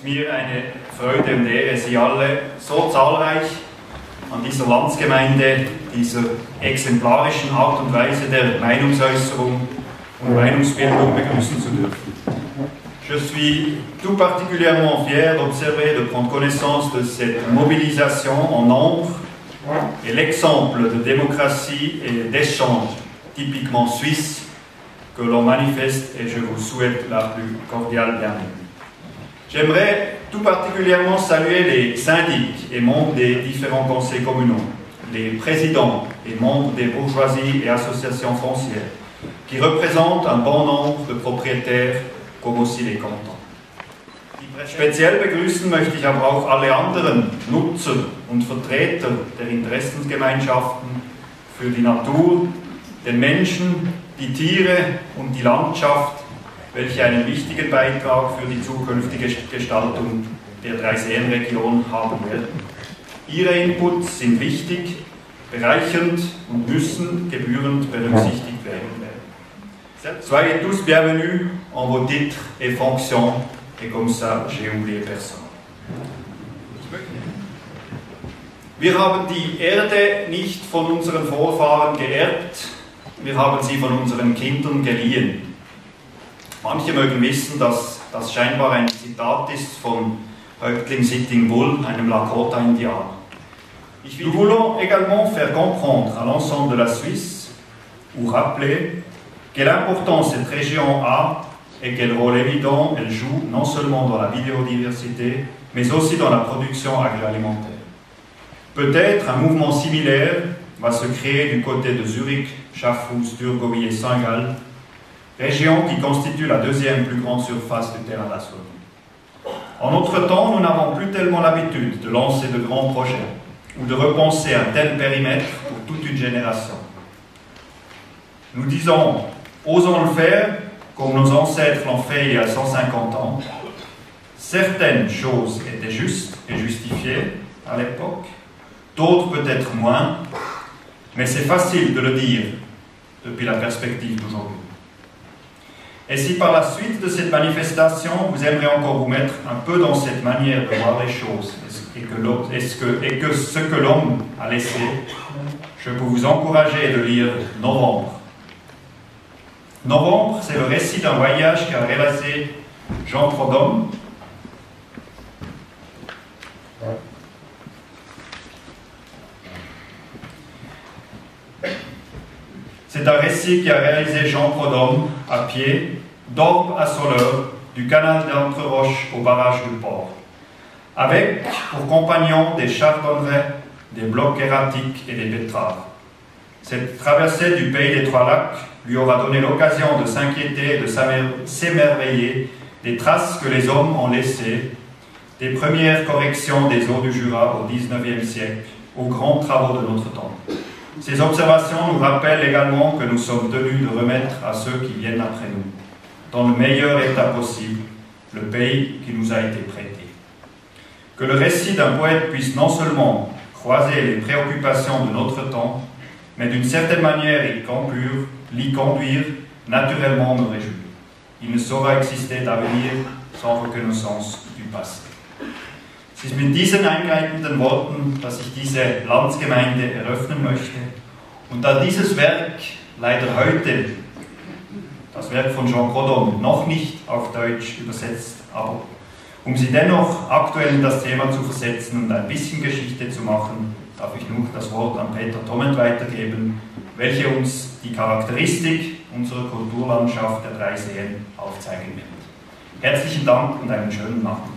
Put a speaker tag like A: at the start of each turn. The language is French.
A: mir eine Freude und Ehre, Sie alle so zahlreich an dieser Landsgemeinde, dieser exemplarischen Art und Weise der Meinungsäußerung und Meinungsbildung begrüßen zu dürfen. Je suis tout particulièrement fier d'observer, de prendre connaissance de cette mobilisation en nombre et l'exemple de démocratie et d'échange typiquement suisse que l'on manifeste et je vous souhaite la plus cordiale bienvenue. J'aimerais tout particulièrement saluer les syndics et membres des différents conseils communaux, les présidents et membres des bourgeoisies et associations foncières, qui représentent un bon nombre de propriétaires, comme aussi les cantons. Speziell begrüßen möchte ich aber auch alle anderen Nutzer und Vertreter der Interessensgemeinschaften für die Natur, den Menschen, die Tiere und die Landschaft, welche einen wichtigen Beitrag für die zukünftige Gestaltung der Dreiseenregion haben werden. Ihre Inputs sind wichtig, bereichernd und müssen gebührend berücksichtigt werden. Soyez tous bienvenus en vos titres et fonctions, et comme ça, j'ai oublié personne. Wir haben die Erde nicht von unseren Vorfahren geerbt, wir haben sie von unseren Kindern geliehen. Manche mögen wissen, dass das scheinbar ein Zitat ist von Häuptling Sitting Bull, einem Lakota-Indianer. Nous voulons également faire comprendre à l'ensemble de la Suisse, ou rappeler, quelle importance cette région a et quel rôle évident elle joue non seulement dans la biodiversité, mais aussi dans la production agroalimentaire. Peut-être un mouvement similaire va se créer du côté de Zurich, Schaffhouse, Thurgovie et Saint-Gall, région qui constitue la deuxième plus grande surface du terrain d'Assonie. En notre temps, nous n'avons plus tellement l'habitude de lancer de grands projets ou de repenser un tel périmètre pour toute une génération. Nous disons, osons le faire comme nos ancêtres l'ont fait il y a 150 ans. Certaines choses étaient justes et justifiées à l'époque, d'autres peut-être moins, mais c'est facile de le dire depuis la perspective d'aujourd'hui. Et si par la suite de cette manifestation, vous aimeriez encore vous mettre un peu dans cette manière de voir les choses et que ce que l'homme a laissé, je peux vous encourager de lire Novembre. Novembre, c'est le récit d'un voyage qu'a réalisé Jean Prodhomme. C'est un récit qu'a réalisé Jean Prodhomme à pied, d'Orbe à Soleure, du canal d'Entreroches au barrage du port, avec pour compagnons des chardonnerets, des blocs erratiques et des betteraves. Cette traversée du pays des Trois Lacs lui aura donné l'occasion de s'inquiéter et de s'émerveiller des traces que les hommes ont laissées, des premières corrections des eaux du Jura au XIXe siècle, aux grands travaux de notre temps. Ces observations nous rappellent également que nous sommes tenus de remettre à ceux qui viennent après nous, dans le meilleur état possible, le pays qui nous a été prêté. Que le récit d'un poète puisse non seulement croiser les préoccupations de notre temps, mais d'une certaine manière l'y conduire, naturellement me réjouit. Il ne saura exister d'avenir sans reconnaissance du passé. Es ist mit diesen einleitenden Worten, dass ich diese Landsgemeinde eröffnen möchte. Und da dieses Werk leider heute, das Werk von Jean Prodhomme, noch nicht auf Deutsch übersetzt, aber um Sie dennoch aktuell in das Thema zu versetzen und ein bisschen Geschichte zu machen, darf ich nun das Wort an Peter Tommet weitergeben, welcher uns die Charakteristik unserer Kulturlandschaft der Dreiseen aufzeigen wird. Herzlichen Dank und einen schönen Nachmittag.